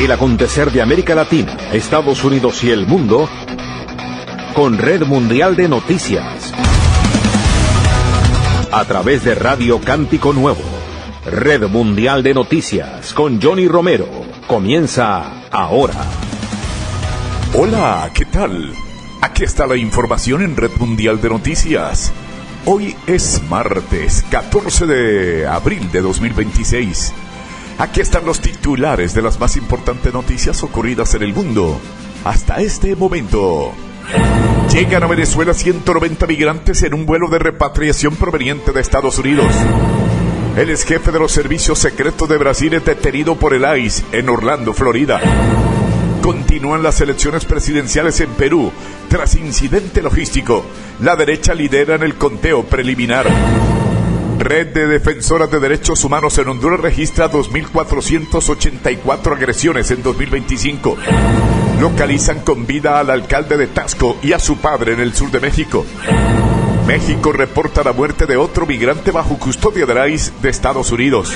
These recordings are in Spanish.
El acontecer de América Latina, Estados Unidos y el mundo con Red Mundial de Noticias. A través de Radio Cántico Nuevo. Red Mundial de Noticias con Johnny Romero. Comienza ahora. Hola, ¿qué tal? Aquí está la información en Red Mundial de Noticias. Hoy es martes 14 de abril de 2026. Aquí están los titulares de las más importantes noticias ocurridas en el mundo hasta este momento. Llegan a Venezuela 190 migrantes en un vuelo de repatriación proveniente de Estados Unidos. El ex jefe de los servicios secretos de Brasil es detenido por el ICE en Orlando, Florida. Continúan las elecciones presidenciales en Perú. Tras incidente logístico, la derecha lidera en el conteo preliminar. Red de Defensoras de Derechos Humanos en Honduras registra 2.484 agresiones en 2025. Localizan con vida al alcalde de Taxco y a su padre en el sur de México. México reporta la muerte de otro migrante bajo custodia de la ICE de Estados Unidos.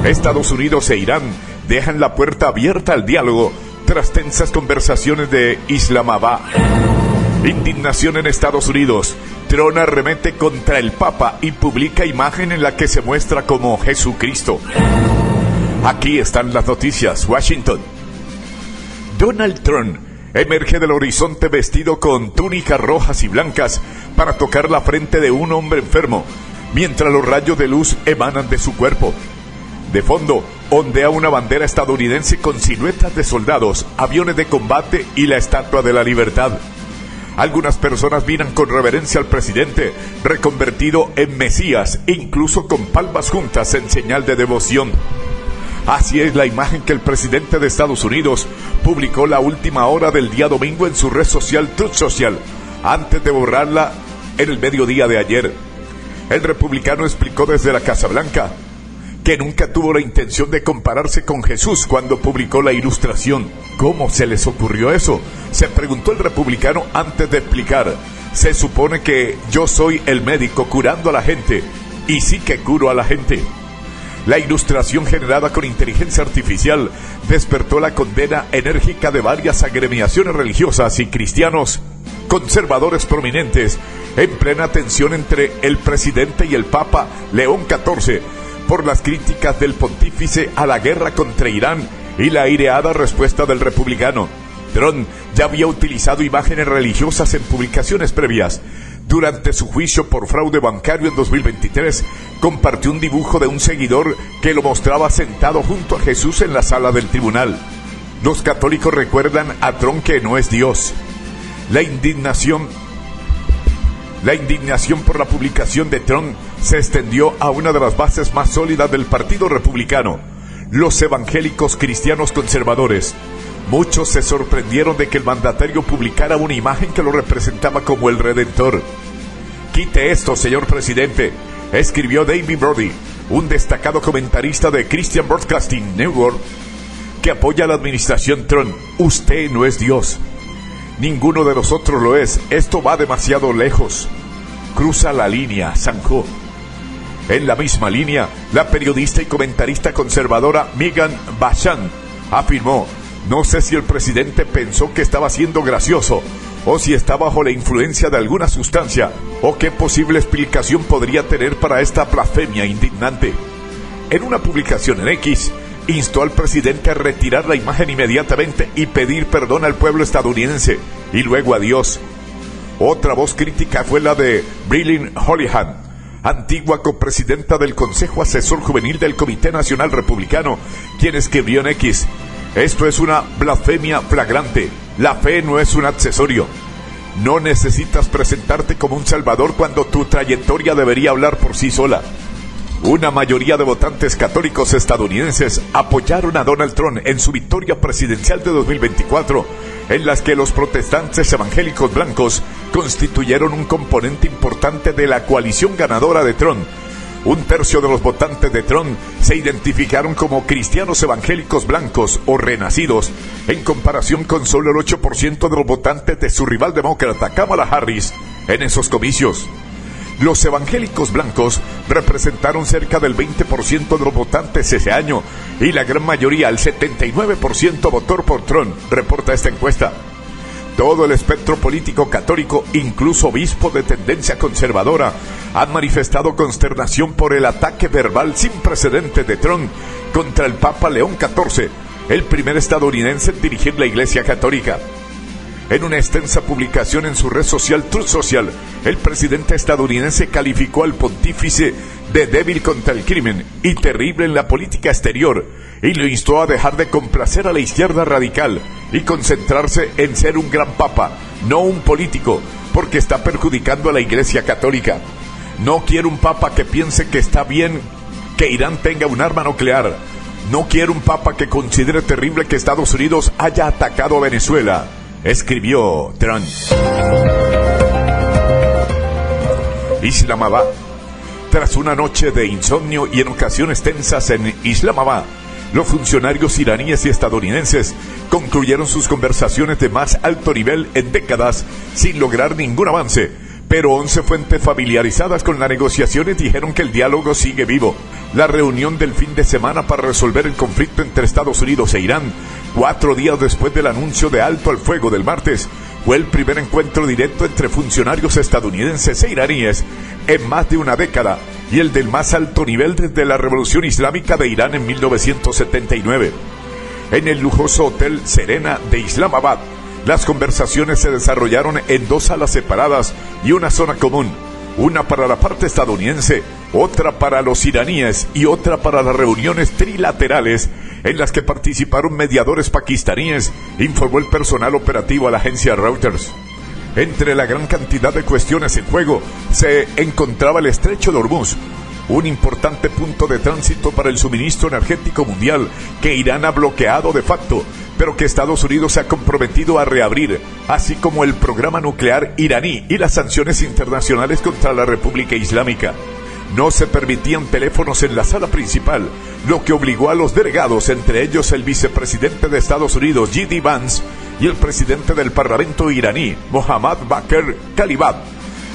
Estados Unidos e Irán dejan la puerta abierta al diálogo tras tensas conversaciones de Islamabad. Indignación en Estados Unidos. Trump arremete contra el Papa y publica imagen en la que se muestra como Jesucristo. Aquí están las noticias. Washington. Donald Trump emerge del horizonte vestido con túnicas rojas y blancas para tocar la frente de un hombre enfermo, mientras los rayos de luz emanan de su cuerpo. De fondo, ondea una bandera estadounidense con siluetas de soldados, aviones de combate y la Estatua de la Libertad. Algunas personas miran con reverencia al presidente, reconvertido en Mesías, incluso con palmas juntas en señal de devoción. Así es la imagen que el presidente de Estados Unidos publicó la última hora del día domingo en su red social Truth Social, antes de borrarla en el mediodía de ayer. El republicano explicó desde la Casa Blanca que nunca tuvo la intención de compararse con Jesús cuando publicó la ilustración. ¿Cómo se les ocurrió eso?, se preguntó el republicano antes de explicar. Se supone que yo soy el médico curando a la gente, y sí que curo a la gente. La ilustración generada con inteligencia artificial despertó la condena enérgica de varias agremiaciones religiosas y cristianos conservadores prominentes, en plena tensión entre el presidente y el Papa León XIV, por las críticas del pontífice a la guerra contra Irán y la aireada respuesta del republicano. Trump ya había utilizado imágenes religiosas en publicaciones previas. Durante su juicio por fraude bancario en 2023, compartió un dibujo de un seguidor que lo mostraba sentado junto a Jesús en la sala del tribunal. Los católicos recuerdan a Trump que no es Dios. La indignación por la publicación de Trump se extendió a una de las bases más sólidas del Partido Republicano, los evangélicos cristianos conservadores. Muchos se sorprendieron de que el mandatario publicara una imagen que lo representaba como el Redentor. «Quite esto, señor presidente», escribió David Brody, un destacado comentarista de Christian Broadcasting Network, que apoya a la administración Trump. «Usted no es Dios. Ninguno de nosotros lo es. Esto va demasiado lejos. Cruza la línea», zanjó. En la misma línea, la periodista y comentarista conservadora Megan Bachan afirmó: «No sé si el presidente pensó que estaba siendo gracioso, o si está bajo la influencia de alguna sustancia, o qué posible explicación podría tener para esta blasfemia indignante». En una publicación en X, instó al presidente a retirar la imagen inmediatamente y pedir perdón al pueblo estadounidense, y luego a Dios. Otra voz crítica fue la de Brilliant Holihan, antigua copresidenta del Consejo Asesor Juvenil del Comité Nacional Republicano, quien escribió en X: «Esto es una blasfemia flagrante. La fe no es un accesorio. No necesitas presentarte como un salvador cuando tu trayectoria debería hablar por sí sola». Una mayoría de votantes católicos estadounidenses apoyaron a Donald Trump en su victoria presidencial de 2024, en las que los protestantes evangélicos blancos constituyeron un componente importante de la coalición ganadora de Trump. Un tercio de los votantes de Trump se identificaron como cristianos evangélicos blancos o renacidos, en comparación con solo el 8% de los votantes de su rival demócrata Kamala Harris en esos comicios. Los evangélicos blancos representaron cerca del 20% de los votantes ese año, y la gran mayoría, el 79%, votó por Trump, reporta esta encuesta. Todo el espectro político católico, incluso obispos de tendencia conservadora, han manifestado consternación por el ataque verbal sin precedentes de Trump contra el Papa León XIV, el primer estadounidense en dirigir la Iglesia Católica. En una extensa publicación en su red social Truth Social, el presidente estadounidense calificó al pontífice de débil contra el crimen y terrible en la política exterior, y lo instó a dejar de complacer a la izquierda radical y concentrarse en ser un gran papa, no un político, porque está perjudicando a la Iglesia Católica. No quiero un papa que piense que está bien que Irán tenga un arma nuclear. No quiero un papa que considere terrible que Estados Unidos haya atacado a Venezuela, escribió Trump. Islamabad. Tras una noche de insomnio y en ocasiones tensas en Islamabad, los funcionarios iraníes y estadounidenses concluyeron sus conversaciones de más alto nivel en décadas sin lograr ningún avance, pero 11 fuentes familiarizadas con las negociaciones dijeron que el diálogo sigue vivo. La reunión del fin de semana para resolver el conflicto entre Estados Unidos e Irán, 4 días después del anuncio de alto al fuego del martes, fue el primer encuentro directo entre funcionarios estadounidenses e iraníes en más de una década y el del más alto nivel desde la Revolución Islámica de Irán en 1979. En el lujoso Hotel Serena de Islamabad, las conversaciones se desarrollaron en 2 salas separadas y una zona común, una para la parte estadounidense, otra para los iraníes y otra para las reuniones trilaterales en las que participaron mediadores pakistaníes, informó el personal operativo a la agencia Reuters. Entre la gran cantidad de cuestiones en juego se encontraba el estrecho de Hormuz, un importante punto de tránsito para el suministro energético mundial que Irán ha bloqueado de facto, pero que Estados Unidos se ha comprometido a reabrir, así como el programa nuclear iraní y las sanciones internacionales contra la República Islámica. No se permitían teléfonos en la sala principal, lo que obligó a los delegados, entre ellos el vicepresidente de Estados Unidos, J.D. Vance, y el presidente del Parlamento iraní, Mohammad Bakr Kalibaf,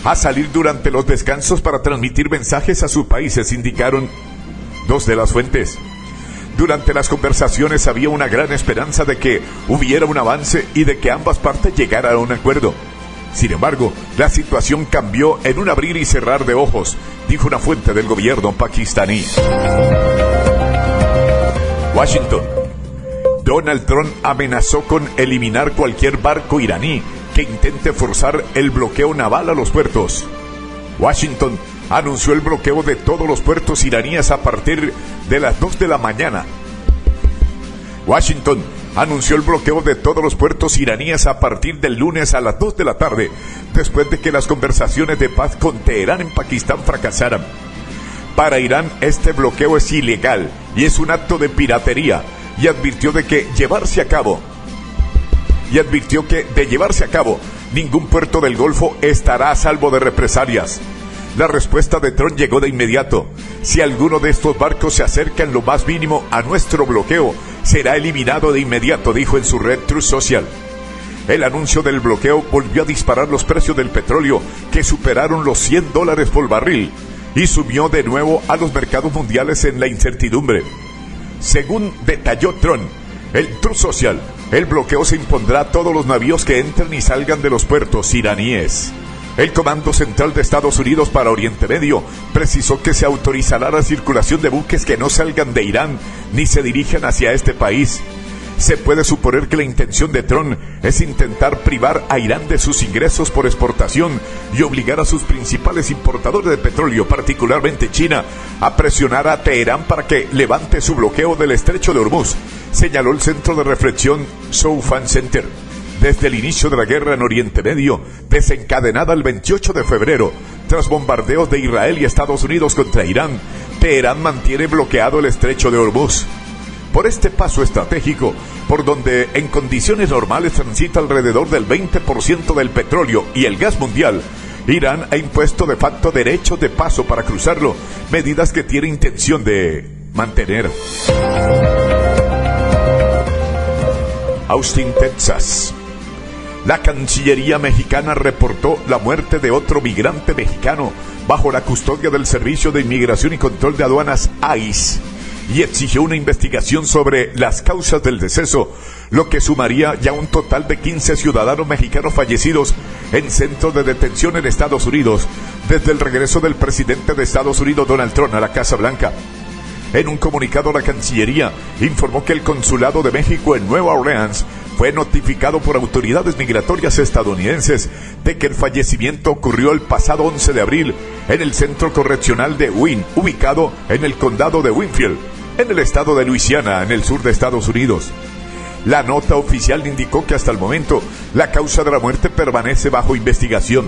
a salir durante los descansos para transmitir mensajes a sus países, indicaron 2 de las fuentes. Durante las conversaciones había una gran esperanza de que hubiera un avance y de que ambas partes llegaran a un acuerdo. Sin embargo, la situación cambió en un abrir y cerrar de ojos, dijo una fuente del gobierno pakistaní. Washington. Donald Trump amenazó con eliminar cualquier barco iraní que intente forzar el bloqueo naval a los puertos. Washington anunció el bloqueo de todos los puertos iraníes a partir de las 2 de la mañana. Washington anunció el bloqueo de todos los puertos iraníes a partir del lunes a las 2 de la tarde, después de que las conversaciones de paz con Teherán en Pakistán fracasaran. Para Irán, este bloqueo es ilegal y es un acto de piratería, y advirtió de llevarse a cabo, ningún puerto del Golfo estará a salvo de represalias. La respuesta de Trump llegó de inmediato. Si alguno de estos barcos se acerca en lo más mínimo a nuestro bloqueo, será eliminado de inmediato, dijo en su red Truth Social. El anuncio del bloqueo volvió a disparar los precios del petróleo, que superaron los $100 por barril, y subió de nuevo a los mercados mundiales en la incertidumbre. Según detalló Trump, el Truth Social, el bloqueo se impondrá a todos los navíos que entren y salgan de los puertos iraníes. El Comando Central de Estados Unidos para Oriente Medio precisó que se autorizará la circulación de buques que no salgan de Irán ni se dirijan hacia este país. Se puede suponer que la intención de Trump es intentar privar a Irán de sus ingresos por exportación y obligar a sus principales importadores de petróleo, particularmente China, a presionar a Teherán para que levante su bloqueo del estrecho de Hormuz, señaló el centro de reflexión Southern Center. Desde el inicio de la guerra en Oriente Medio, desencadenada el 28 de febrero, tras bombardeos de Israel y Estados Unidos contra Irán, Teherán mantiene bloqueado el estrecho de Hormuz. Por este paso estratégico, por donde en condiciones normales transita alrededor del 20% del petróleo y el gas mundial, Irán ha impuesto de facto derechos de paso para cruzarlo, medidas que tiene intención de mantener. Austin, Texas. La Cancillería mexicana reportó la muerte de otro migrante mexicano bajo la custodia del Servicio de Inmigración y Control de Aduanas, ICE, y exigió una investigación sobre las causas del deceso, lo que sumaría ya un total de 15 ciudadanos mexicanos fallecidos en centros de detención en Estados Unidos desde el regreso del presidente de Estados Unidos, Donald Trump, a la Casa Blanca. En un comunicado, la Cancillería informó que el Consulado de México en Nueva Orleans fue notificado por autoridades migratorias estadounidenses de que el fallecimiento ocurrió el pasado 11 de abril en el centro correccional de Wynne, ubicado en el condado de Winfield, en el estado de Luisiana, en el sur de Estados Unidos. La nota oficial indicó que hasta el momento la causa de la muerte permanece bajo investigación.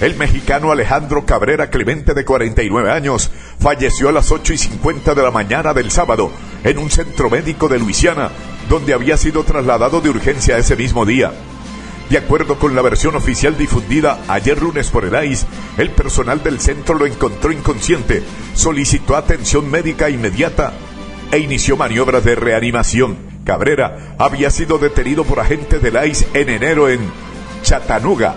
El mexicano Alejandro Cabrera Clemente, de 49 años, falleció a las 8:50 de la mañana del sábado en un centro médico de Luisiana, donde había sido trasladado de urgencia ese mismo día. De acuerdo con la versión oficial difundida ayer lunes por el ICE, el personal del centro lo encontró inconsciente, solicitó atención médica inmediata e inició maniobras de reanimación. Cabrera había sido detenido por agentes del ICE en enero en Chattanooga,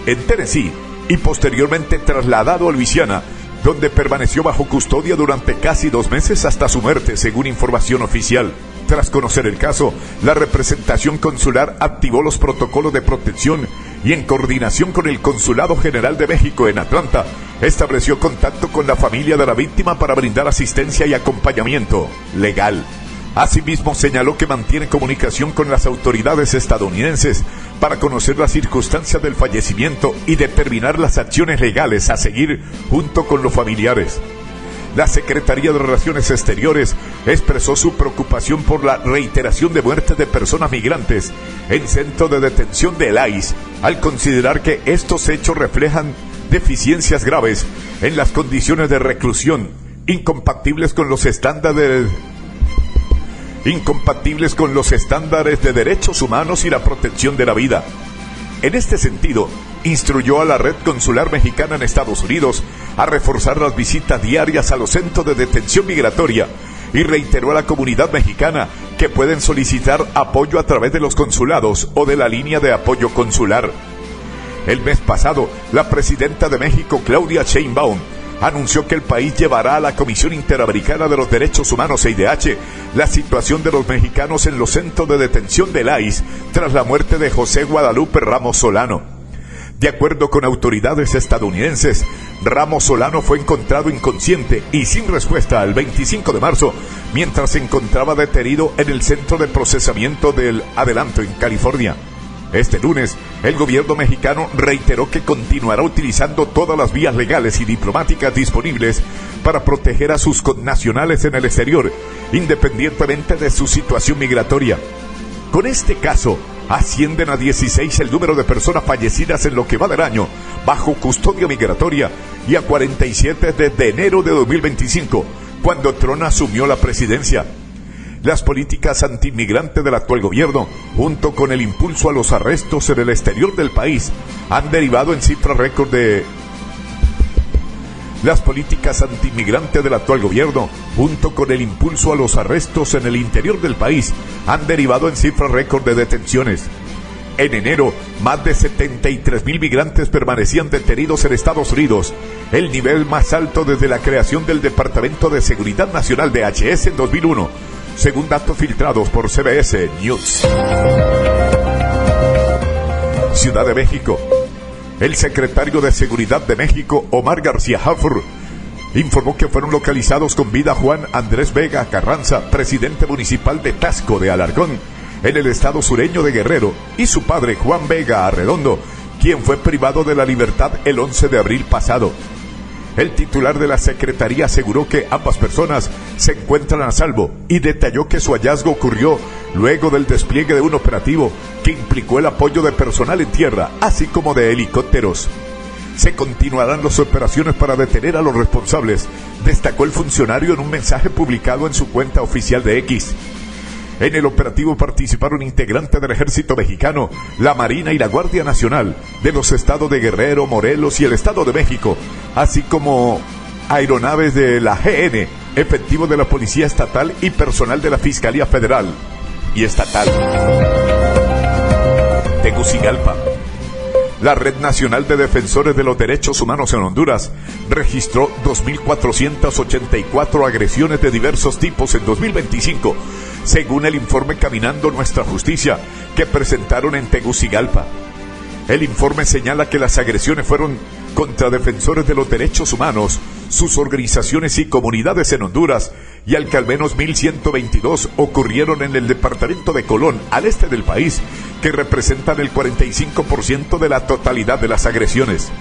en Tennessee, y posteriormente trasladado a Luisiana, donde permaneció bajo custodia durante casi 2 meses hasta su muerte, según información oficial. Tras conocer el caso, la representación consular activó los protocolos de protección y, en coordinación con el Consulado General de México en Atlanta, estableció contacto con la familia de la víctima para brindar asistencia y acompañamiento legal. Asimismo, señaló que mantiene comunicación con las autoridades estadounidenses para conocer las circunstancias del fallecimiento y determinar las acciones legales a seguir junto con los familiares. La Secretaría de Relaciones Exteriores expresó su preocupación por la reiteración de muertes de personas migrantes en centros de detención del ICE, al considerar que estos hechos reflejan deficiencias graves en las condiciones de reclusión, incompatibles con los estándares de derechos humanos y la protección de la vida. En este sentido, instruyó a la Red Consular Mexicana en Estados Unidos a reforzar las visitas diarias a los centros de detención migratoria y reiteró a la comunidad mexicana que pueden solicitar apoyo a través de los consulados o de la línea de apoyo consular. El mes pasado, la presidenta de México, Claudia Sheinbaum, anunció que el país llevará a la Comisión Interamericana de los Derechos Humanos, CIDH, la situación de los mexicanos en los centros de detención del ICE tras la muerte de José Guadalupe Ramos Solano. De acuerdo con autoridades estadounidenses, Ramos Solano fue encontrado inconsciente y sin respuesta el 25 de marzo, mientras se encontraba detenido en el Centro de Procesamiento del Adelanto en California. Este lunes, el gobierno mexicano reiteró que continuará utilizando todas las vías legales y diplomáticas disponibles para proteger a sus connacionales en el exterior, independientemente de su situación migratoria. Con este caso, ascienden a 16 el número de personas fallecidas en lo que va del año bajo custodia migratoria y a 47 desde enero de 2025, cuando Trump asumió la presidencia. Las políticas antiinmigrantes del actual gobierno, junto con el impulso a los arrestos en el exterior del país, han derivado en cifras récord de... Las políticas antiinmigrantes del actual gobierno, junto con el impulso a los arrestos en el interior del país, han derivado en cifras récord de detenciones. En enero, más de 73,000 migrantes permanecían detenidos en Estados Unidos, el nivel más alto desde la creación del Departamento de Seguridad Nacional de DHS en 2001, según datos filtrados por CBS News. Ciudad de México. El secretario de Seguridad de México, Omar García Harfuch, informó que fueron localizados con vida Juan Andrés Vega Carranza, presidente municipal de Taxco de Alarcón, en el estado sureño de Guerrero, y su padre Juan Vega Arredondo, quien fue privado de la libertad el 11 de abril pasado. El titular de la Secretaría aseguró que ambas personas se encuentran a salvo y detalló que su hallazgo ocurrió luego del despliegue de un operativo que implicó el apoyo de personal en tierra, así como de helicópteros. Se continuarán las operaciones para detener a los responsables, destacó el funcionario en un mensaje publicado en su cuenta oficial de X. En el operativo participaron integrantes del Ejército Mexicano, la Marina y la Guardia Nacional de los estados de Guerrero, Morelos y el Estado de México, así como aeronaves de la GN, efectivos de la Policía Estatal y personal de la Fiscalía Federal y Estatal. Tegucigalpa. La Red Nacional de Defensores de los Derechos Humanos en Honduras registró 2.484 agresiones de diversos tipos en 2025, según el informe Caminando Nuestra Justicia, que presentaron en Tegucigalpa. El informe señala que las agresiones fueron contra defensores de los derechos humanos, sus organizaciones y comunidades en Honduras, y al que al menos 1.122 ocurrieron en el departamento de Colón, al este del país, que representan el 45% de la totalidad de las agresiones.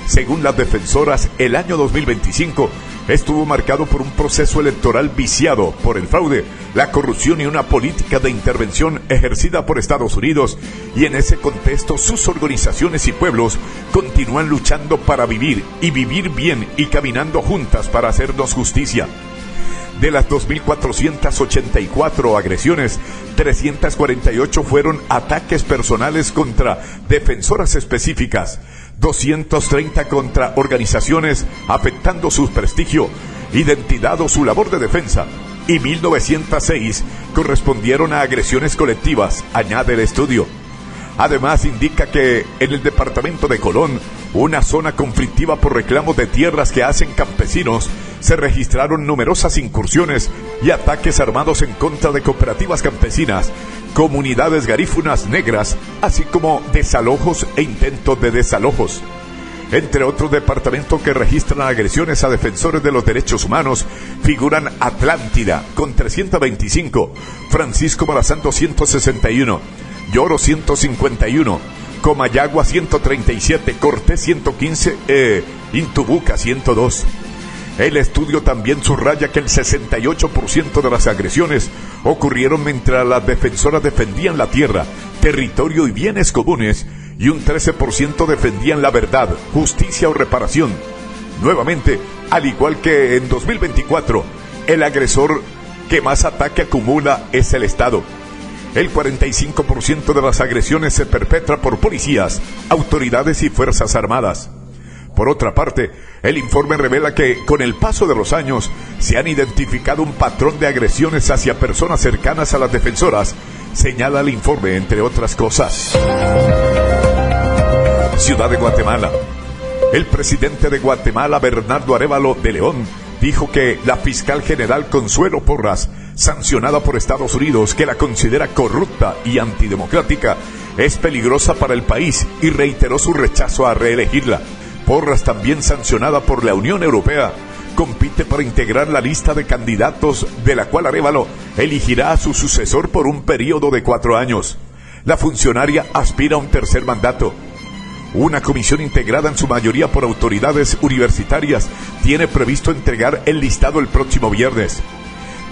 Según las defensoras, el año 2025 estuvo marcado por un proceso electoral viciado por el fraude, la corrupción y una política de intervención ejercida por Estados Unidos, y en ese contexto sus organizaciones y pueblos continúan luchando para vivir y vivir bien y caminando juntas para hacernos justicia. De las 2.484 agresiones, 348 fueron ataques personales contra defensoras específicas, 230 contra organizaciones afectando su prestigio, identidad o su labor de defensa, y 1.906 correspondieron a agresiones colectivas, añade el estudio. Además, indica que en el departamento de Colón, una zona conflictiva por reclamos de tierras que hacen campesinos, se registraron numerosas incursiones y ataques armados en contra de cooperativas campesinas, comunidades garífunas negras, así como desalojos e intentos de desalojos. Entre otros departamentos que registran agresiones a defensores de los derechos humanos, figuran Atlántida con 325, Francisco Morazán 261, Lloro 151, Comayagua 137, Cortés 115, Intubuca 102. El estudio también subraya que el 68% de las agresiones ocurrieron mientras las defensoras defendían la tierra, territorio y bienes comunes, y un 13% defendían la verdad, justicia o reparación. Nuevamente, al igual que en 2024, el agresor que más ataque acumula es el Estado. El 45% de las agresiones se perpetra por policías, autoridades y fuerzas armadas. Por otra parte, el informe revela que, con el paso de los años, se han identificado un patrón de agresiones hacia personas cercanas a las defensoras, señala el informe, entre otras cosas. Ciudad de Guatemala. El presidente de Guatemala, Bernardo Arévalo de León, dijo que la fiscal general Consuelo Porras, sancionada por Estados Unidos, que la considera corrupta y antidemocrática, es peligrosa para el país, y reiteró su rechazo a reelegirla. Porras, también sancionada por la Unión Europea, compite para integrar la lista de candidatos, de la cual Arévalo elegirá a su sucesor por un periodo de 4 años. La funcionaria aspira a un tercer mandato. Una comisión integrada en su mayoría por autoridades universitarias tiene previsto entregar el listado el próximo viernes.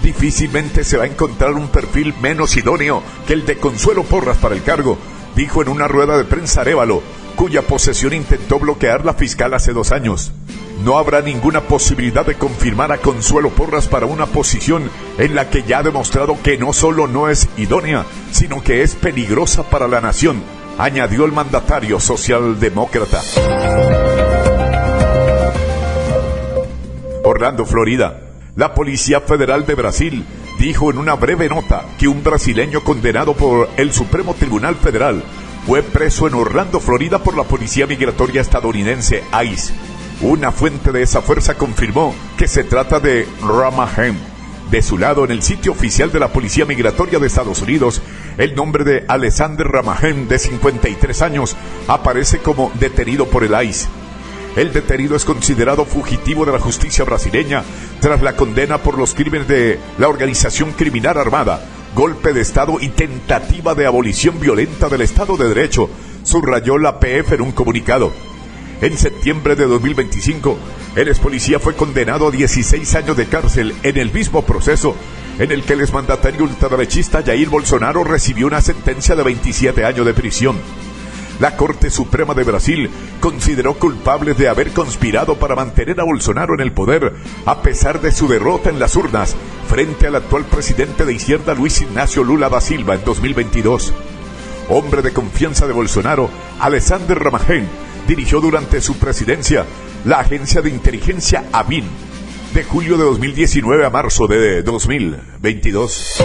Difícilmente se va a encontrar un perfil menos idóneo que el de Consuelo Porras para el cargo, dijo en una rueda de prensa Arévalo, cuya posesión intentó bloquear la fiscal hace 2 años. No habrá ninguna posibilidad de confirmar a Consuelo Porras para una posición en la que ya ha demostrado que no solo no es idónea, sino que es peligrosa para la nación, añadió el mandatario socialdemócrata. Orlando, Florida. La Policía Federal de Brasil dijo en una breve nota que un brasileño condenado por el Supremo Tribunal Federal fue preso en Orlando, Florida, por la Policía Migratoria estadounidense, ICE. Una fuente de esa fuerza confirmó que se trata de Ramahem. De su lado, en el sitio oficial de la Policía Migratoria de Estados Unidos, el nombre de Alexander Ramahem, de 53 años, aparece como detenido por el ICE. El detenido es considerado fugitivo de la justicia brasileña tras la condena por los crímenes de la organización criminal armada, golpe de Estado y tentativa de abolición violenta del Estado de Derecho, subrayó la PF en un comunicado. En septiembre de 2025, el expolicía fue condenado a 16 años de cárcel en el mismo proceso en el que el exmandatario ultraderechista Jair Bolsonaro recibió una sentencia de 27 años de prisión. La Corte Suprema de Brasil consideró culpable de haber conspirado para mantener a Bolsonaro en el poder, a pesar de su derrota en las urnas frente al actual presidente de izquierda Luis Ignacio Lula da Silva en 2022. Hombre de confianza de Bolsonaro, Alexander Ramahem dirigió durante su presidencia la agencia de inteligencia ABIN, de julio de 2019 a marzo de 2022.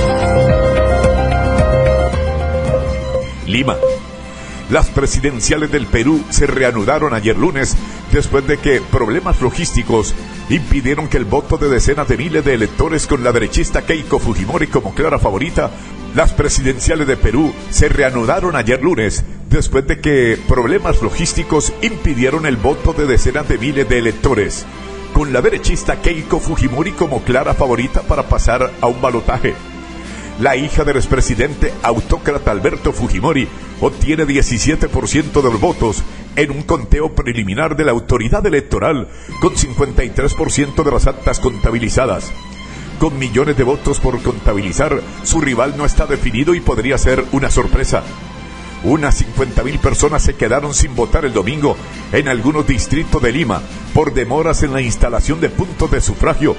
Lima. Las presidenciales del Perú se reanudaron ayer lunes después de que problemas logísticos impidieron que el voto de decenas de miles de electores con la derechista Keiko Fujimori como clara favorita. Las presidenciales de Perú se reanudaron ayer lunes después de que problemas logísticos impidieron el voto de decenas de miles de electores con la derechista Keiko Fujimori como clara favorita para pasar a un balotaje. La hija del expresidente autócrata Alberto Fujimori obtiene 17% de los votos en un conteo preliminar de la autoridad electoral con 53% de las actas contabilizadas. Con millones de votos por contabilizar, su rival no está definido y podría ser una sorpresa. Unas 50,000 personas se quedaron sin votar el domingo en algunos distritos de Lima por demoras en la instalación de puntos de sufragio,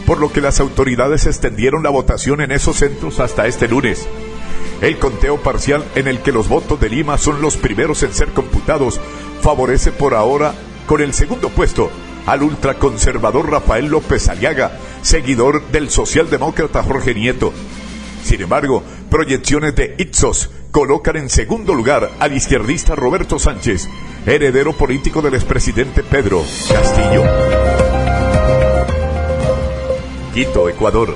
por lo que las autoridades extendieron la votación en esos centros hasta este lunes. El conteo parcial, en el que los votos de Lima son los primeros en ser computados, favorece por ahora con el segundo puesto al ultraconservador Rafael López Aliaga, seguidor del socialdemócrata Jorge Nieto. Sin embargo, proyecciones de Ipsos colocan en segundo lugar al izquierdista Roberto Sánchez, heredero político del expresidente Pedro Castillo. Quito, Ecuador.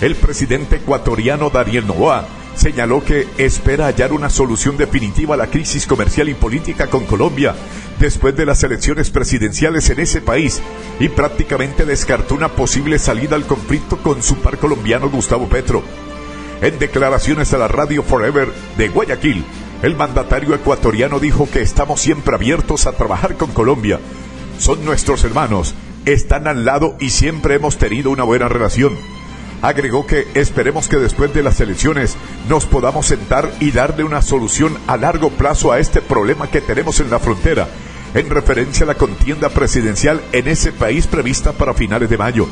El presidente ecuatoriano Daniel Noboa señaló que espera hallar una solución definitiva a la crisis comercial y política con Colombia después de las elecciones presidenciales en ese país y prácticamente descartó una posible salida al conflicto con su par colombiano Gustavo Petro. En declaraciones a la Radio Forever de Guayaquil, el mandatario ecuatoriano dijo que estamos siempre abiertos a trabajar con Colombia. Son nuestros hermanos, están al lado y siempre hemos tenido una buena relación. Agregó que esperemos que después de las elecciones nos podamos sentar y darle una solución a largo plazo a este problema que tenemos en la frontera, en referencia a la contienda presidencial en ese país prevista para finales de mayo.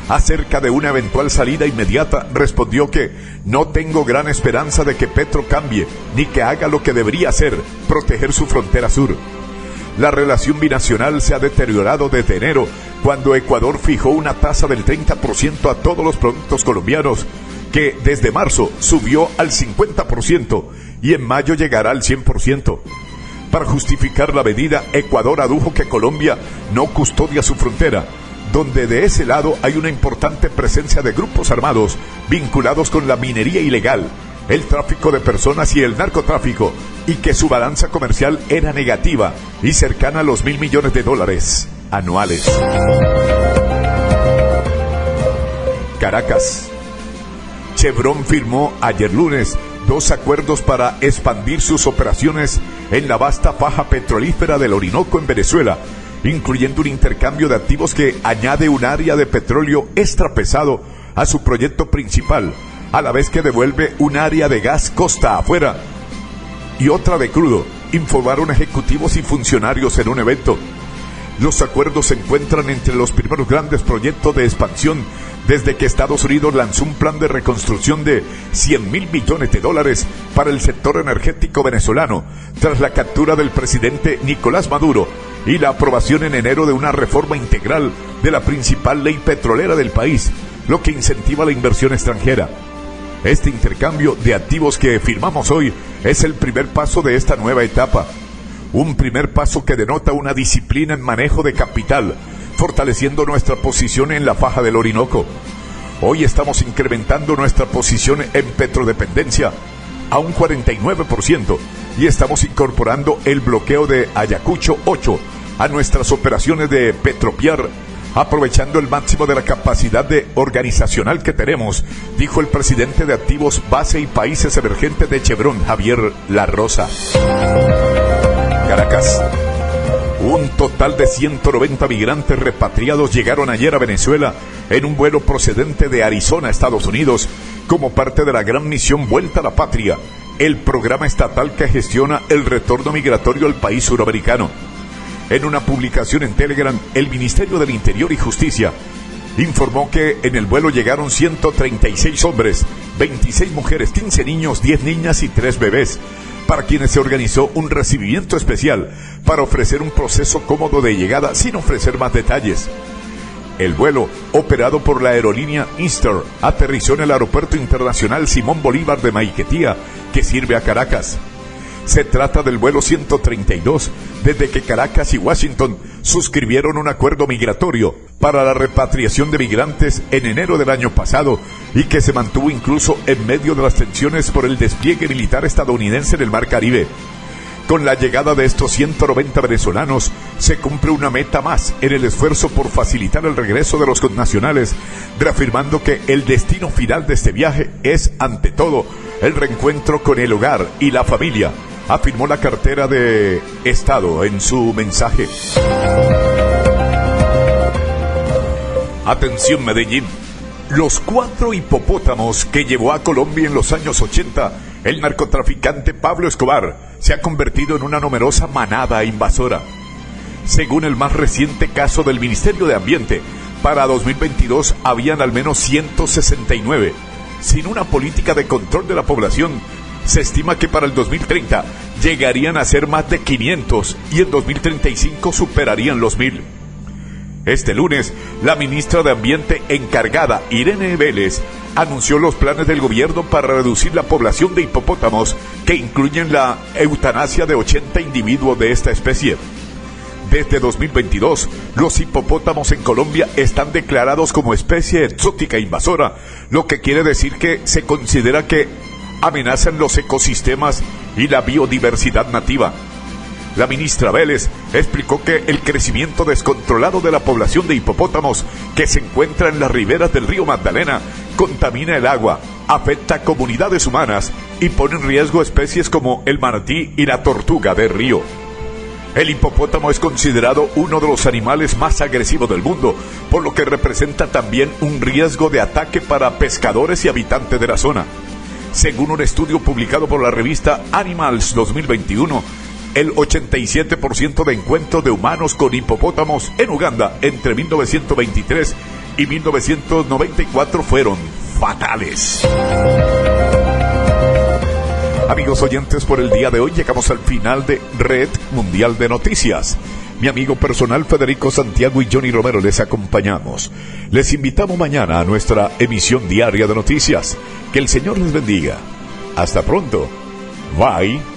Acerca de una eventual salida inmediata, respondió que no tengo gran esperanza de que Petro cambie, ni que haga lo que debería hacer, proteger su frontera sur. La relación binacional se ha deteriorado desde enero, cuando Ecuador fijó una tasa del 30% a todos los productos colombianos, que desde marzo subió al 50% y en mayo llegará al 100%. Para justificar la medida, Ecuador adujo que Colombia no custodia su frontera, donde de ese lado hay una importante presencia de grupos armados vinculados con la minería ilegal, el tráfico de personas y el narcotráfico, y que su balanza comercial era negativa y cercana a los $1,000 millones anuales. Caracas. Chevron firmó ayer lunes 2 acuerdos para expandir sus operaciones en la vasta faja petrolífera del Orinoco en Venezuela, incluyendo un intercambio de activos que añade un área de petróleo extra pesado a su proyecto principal, a la vez que devuelve un área de gas costa afuera y otra de crudo, informaron ejecutivos y funcionarios en un evento. Los acuerdos se encuentran entre los primeros grandes proyectos de expansión desde que Estados Unidos lanzó un plan de reconstrucción de $100,000 millones para el sector energético venezolano, tras la captura del presidente Nicolás Maduro y la aprobación en enero de una reforma integral de la principal ley petrolera del país, lo que incentiva la inversión extranjera. Este intercambio de activos que firmamos hoy es el primer paso de esta nueva etapa. Un primer paso que denota una disciplina en manejo de capital, fortaleciendo nuestra posición en la faja del Orinoco. Hoy estamos incrementando nuestra posición en petrodependencia a un 49% y estamos incorporando el bloqueo de Ayacucho 8 a nuestras operaciones de Petropiar, aprovechando el máximo de la capacidad organizacional que tenemos, dijo el presidente de Activos Base y Países Emergentes de Chevron, Javier La Rosa. Caracas. Un total de 190 migrantes repatriados llegaron ayer a Venezuela en un vuelo procedente de Arizona, Estados Unidos, como parte de la gran misión Vuelta a la Patria, el programa estatal que gestiona el retorno migratorio al país suramericano. En una publicación en Telegram, el Ministerio del Interior y Justicia informó que en el vuelo llegaron 136 hombres, 26 mujeres, 15 niños, 10 niñas y 3 bebés, para quienes se organizó un recibimiento especial para ofrecer un proceso cómodo de llegada sin ofrecer más detalles. El vuelo, operado por la aerolínea Easter, aterrizó en el Aeropuerto Internacional Simón Bolívar de Maiquetía, que sirve a Caracas. Se trata del vuelo 132, desde que Caracas y Washington suscribieron un acuerdo migratorio para la repatriación de migrantes en enero del año pasado y que se mantuvo incluso en medio de las tensiones por el despliegue militar estadounidense en el Mar Caribe. Con la llegada de estos 190 venezolanos, se cumple una meta más en el esfuerzo por facilitar el regreso de los connacionales, reafirmando que el destino final de este viaje es, ante todo, el reencuentro con el hogar y la familia, afirmó la cartera de Estado en su mensaje. Atención, Medellín. Los 4 hipopótamos que llevó a Colombia en los años 80 el narcotraficante Pablo Escobar se ha convertido en una numerosa manada invasora. Según el más reciente caso del Ministerio de Ambiente, para 2022 habían al menos 169. Sin una política de control de la población, se estima que para el 2030 llegarían a ser más de 500 y en 2035 superarían los 1000. Este lunes, la ministra de Ambiente encargada, Irene Vélez, anunció los planes del gobierno para reducir la población de hipopótamos, que incluyen la eutanasia de 80 individuos de esta especie. Desde 2022, los hipopótamos en Colombia están declarados como especie exótica invasora, lo que quiere decir que se considera que amenazan los ecosistemas y la biodiversidad nativa. La ministra Vélez explicó que el crecimiento descontrolado de la población de hipopótamos que se encuentra en las riberas del río Magdalena contamina el agua, afecta a comunidades humanas y pone en riesgo especies como el manatí y la tortuga de río. El hipopótamo es considerado uno de los animales más agresivos del mundo, por lo que representa también un riesgo de ataque para pescadores y habitantes de la zona. Según un estudio publicado por la revista Animals 2021, el 87% de encuentros de humanos con hipopótamos en Uganda entre 1923 y 1994 fueron fatales. Amigos oyentes, por el día de hoy llegamos al final de Red Mundial de Noticias. Mi amigo personal Federico Santiago y Johnny Romero les acompañamos. Les invitamos mañana a nuestra emisión diaria de noticias. Que el Señor les bendiga. Hasta pronto. Bye.